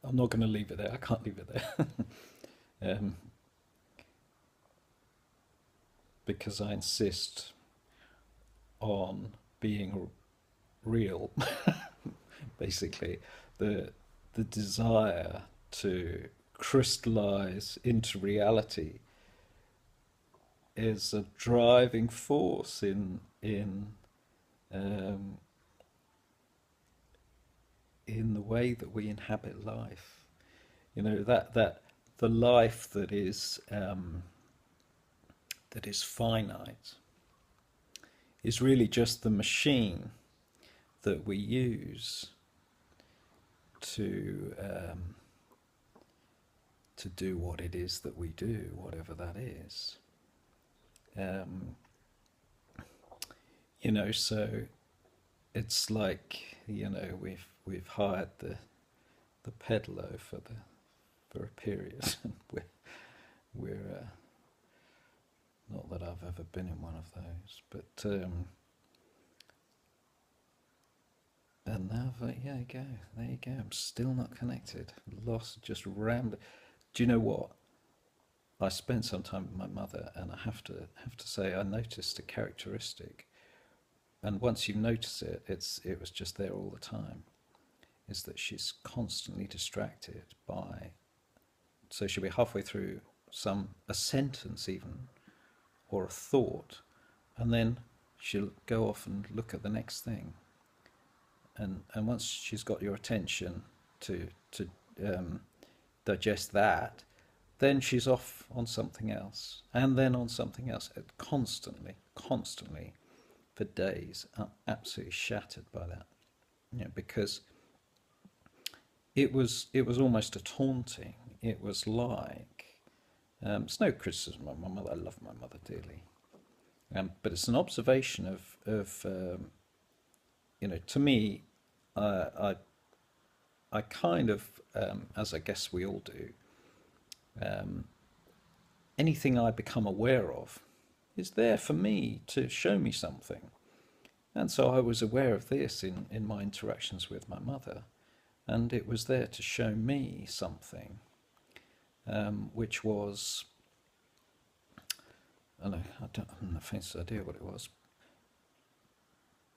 I'm not going to leave it there. I can't leave it there. Because I insist on being real. Basically, the the desire to crystallize into reality is a driving force um, in the way that we inhabit life. You know, that the life that is finite is really just the machine that we use to to do what it is that we do, whatever that is. Um, you know, so it's like, you know, we've hired the peddler for a period, and we're not that I've ever been in one of those, but and now, yeah, you go. There you go. I'm still not connected. Lost, just rammed. Do you know what? I spent some time with my mother, and I have to say I noticed a characteristic. And once you notice it, it was just there all the time. Is that she's constantly distracted by. So she'll be halfway through a sentence even, or a thought, and then she'll go off and look at the next thing. And once she's got your attention to um, digest that, then she's off on something else, and then on something else, constantly for days. I'm absolutely shattered by that, you know, because it was almost a taunting. It was like it's no criticism of my mother. I love my mother dearly, but it's an observation of you know, to me, I I kind of, as I guess we all do, um, anything I become aware of is there for me to show me something. And so I was aware of this in my interactions with my mother, and it was there to show me something, which was, I don't have the faintest idea what it was.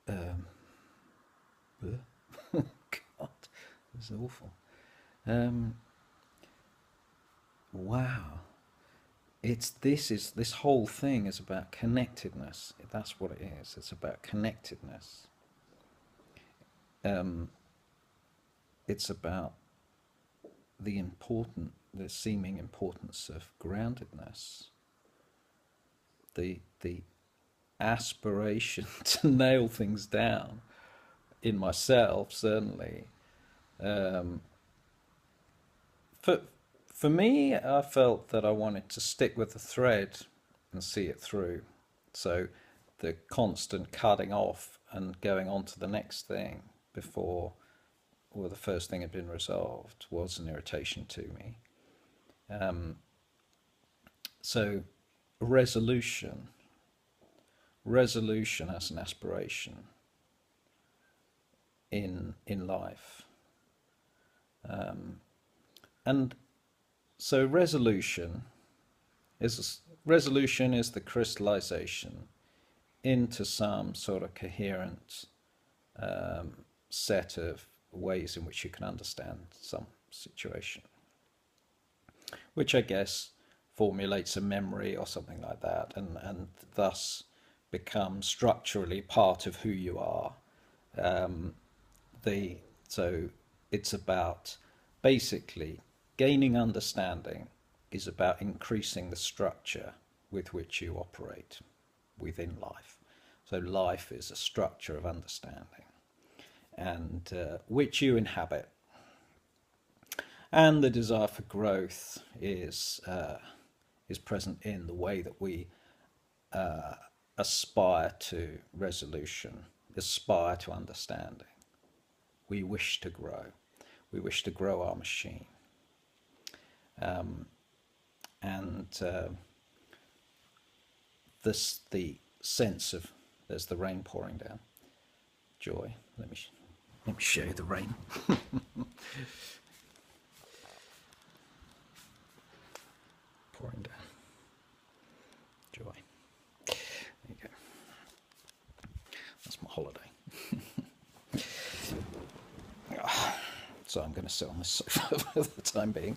Um, God, this is awful. Um, wow. This whole thing is about connectedness. That's what it is. It's about connectedness. Um, it's about the seeming importance of groundedness, the aspiration to nail things down in myself, certainly. Um, for for me, I felt that I wanted to stick with the thread and see it through. So the constant cutting off and going on to the next thing before, well, the first thing had been resolved was an irritation to me. Um, so resolution, resolution as an aspiration in life, and so resolution is the crystallization into some sort of coherent set of ways in which you can understand some situation, which I guess formulates a memory or something like that, and thus becomes structurally part of who you are. Um, the so it's about basically gaining understanding is about increasing the structure with which you operate within life. So life is a structure of understanding, and which you inhabit. And the desire for growth is present in the way that we aspire to resolution, aspire to understanding. We wish to grow. We wish to grow our machine. And this the sense of there's the rain pouring down. Joy. Let me show you the rain. so I'm going to sit on this sofa for the time being.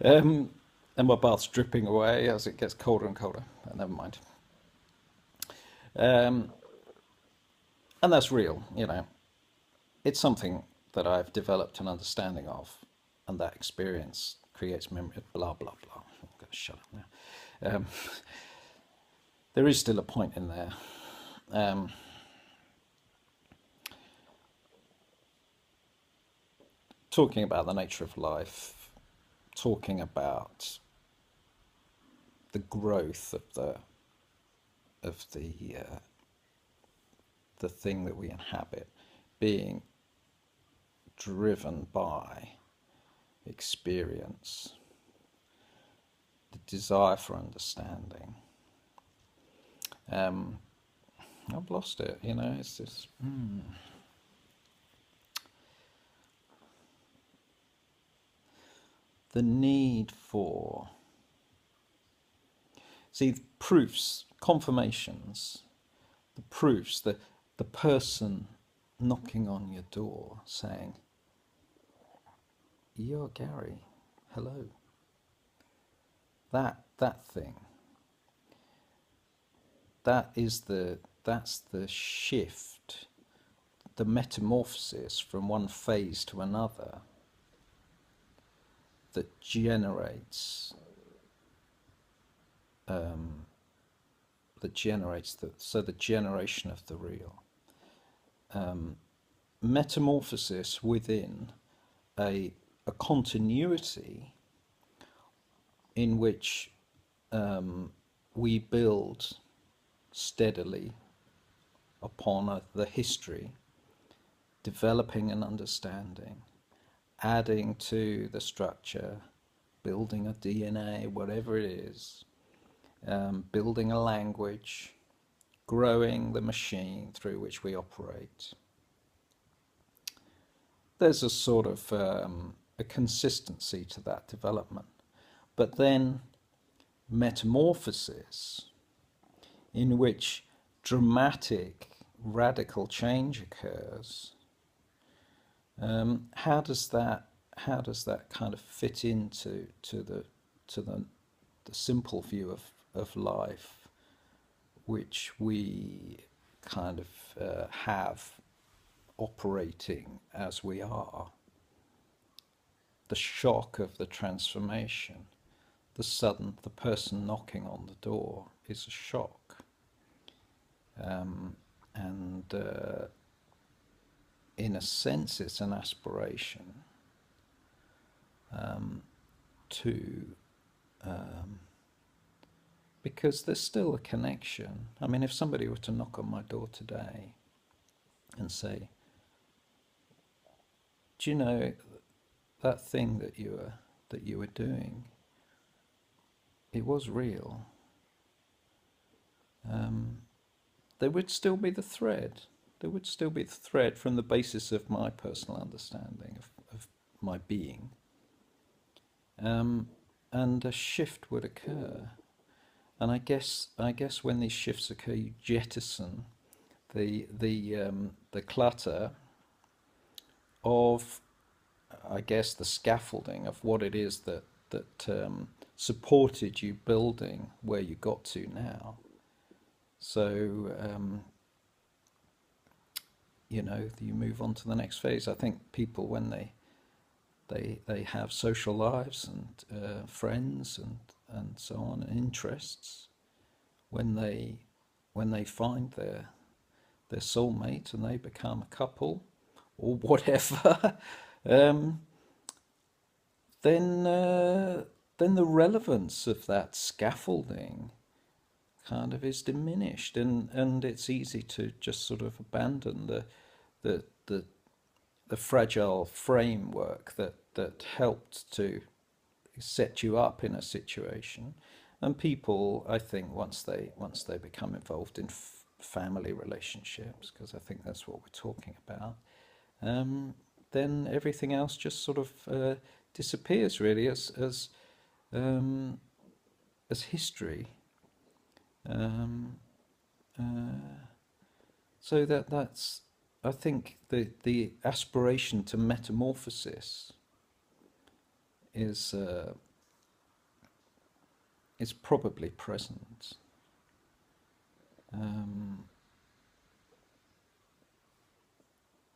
Um, and my bath's dripping away as it gets colder and colder. Never mind. Um, and that's real, you know. It's something that I've developed an understanding of, and that experience creates memory. Blah blah blah. I'm going to shut up now. There is still a point in there. Um, Talking about the nature of life, talking about the growth of the thing that we inhabit, being driven by experience, the desire for understanding. Um, I've lost it, you know. It's this. The need for, see, proofs, confirmations, the proofs, the person knocking on your door saying, "You're Gary, hello." That thing. That's the shift, the metamorphosis from one phase to another that generates the generation of the real. Metamorphosis within a continuity in which we build steadily upon the history, developing an understanding, adding to the structure, building a DNA, whatever it is, building a language, growing the machine through which we operate. There's a sort of a consistency to that development. But then metamorphosis, in which dramatic, radical change occurs, how does that kind of fit into the simple view of life, which we kind of have operating as we are? The shock of the transformation, the person knocking on the door is a shock. And in a sense, it's an aspiration to, because there's still a connection. I mean, if somebody were to knock on my door today and say, "Do you know that thing that you were doing? It was real." There would still be the thread. There would still be the thread from the basis of my personal understanding of my being. And a shift would occur. And I guess when these shifts occur, you jettison the clutter of, I guess, the scaffolding of what it is that supported you building where you got to now. So you know, you move on to the next phase. I think people, when they have social lives and friends and so on, and interests, when they find their soulmate and they become a couple or whatever, um, then the relevance of that scaffolding kind of is diminished, and it's easy to just sort of abandon the the, the fragile framework that helped to set you up in a situation. And people, I think, once they become involved in family relationships, because I think that's what we're talking about, then everything else just sort of disappears, really, um, as history. Um, uh, so that's I think the aspiration to metamorphosis is is probably present. Um,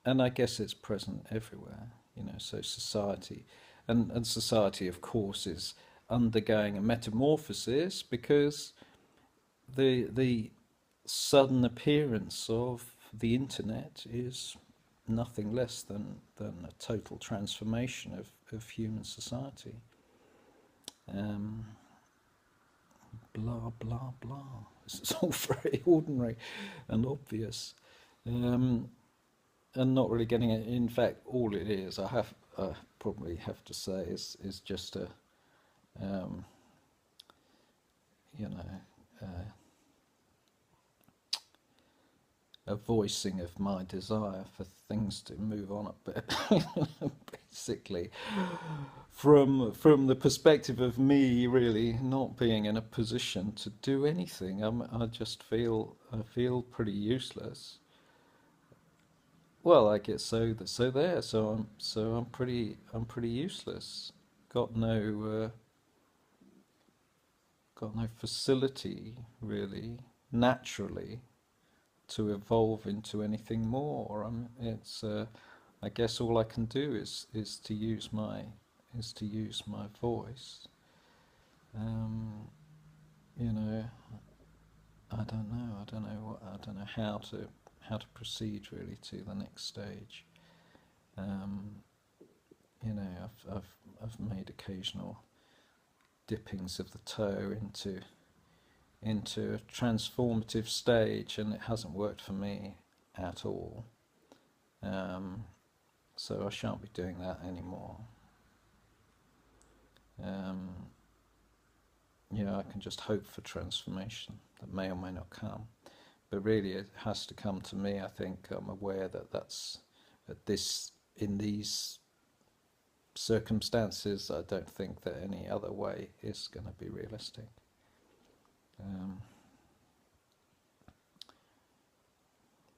and I guess it's present everywhere, you know. So society, and society, of course, is undergoing a metamorphosis because the sudden appearance of the internet is nothing less than a total transformation of human society. Um, blah blah blah. This is all very ordinary and obvious. Um, and not really getting it. In fact, all it is, I probably have to say, is just um, you know, a voicing of my desire for things to move on a bit. Basically, from the perspective of me, really not being in a position to do anything, I just I feel pretty useless. Well, I get so there, so I'm pretty useless. Got no got no facility really naturally to evolve into anything more. It's I guess all I can do is to use my voice. Um, you know, I don't know. I don't know how to proceed really to the next stage. Um, you know, I've made occasional dippings of the toe into a transformative stage, and it hasn't worked for me at all. Um, so I shan't be doing that anymore. Um, I can just hope for transformation that may or may not come, but really it has to come to me. I think I'm aware that that's at this in these circumstances. I don't think that any other way is going to be realistic. Um,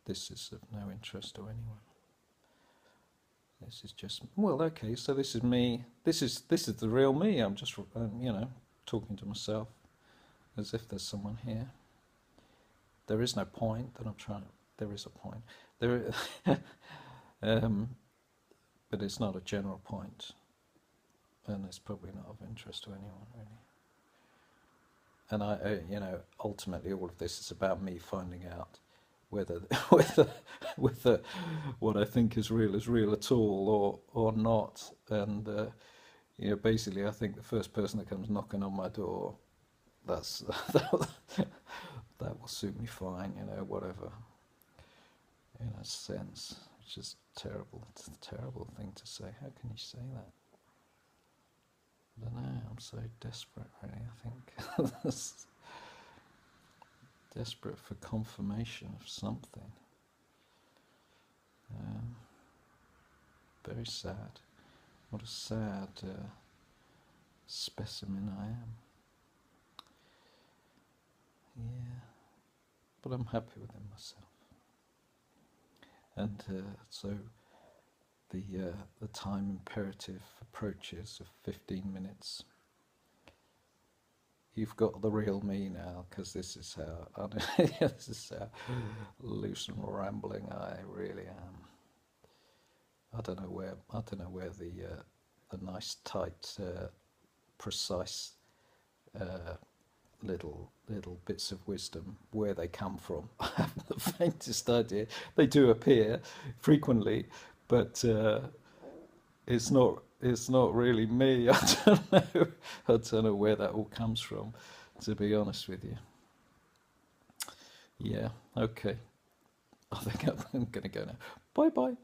this is of no interest to anyone. This is just, well, okay. So this is me. This is the real me. I'm just talking to myself as if there's someone here. There is no point that I'm trying. There is a point. There, um, but it's not a general point, and it's probably not of interest to anyone really. And ultimately, all of this is about me finding out whether whether what I think is real at all or not. And basically, I think the first person that comes knocking on my door, that's that will suit me fine. Whatever. In a sense, which is terrible. It's a terrible thing to say. How can you say that? I don't know. I'm so desperate, really. I think desperate for confirmation of something. Um, very sad. What a sad specimen I am. Yeah, but I'm happy within myself. And so the time imperative approaches of 15 minutes. You've got the real me now, because this is how this is how loose and rambling I really am. I don't know where the nice, tight, precise little bits of wisdom, where they come from. I haven't the faintest idea. They do appear frequently, but it's not really me. I don't know. I don't know where that all comes from, to be honest with you. Yeah. Okay. I think I'm going to go now. Bye bye.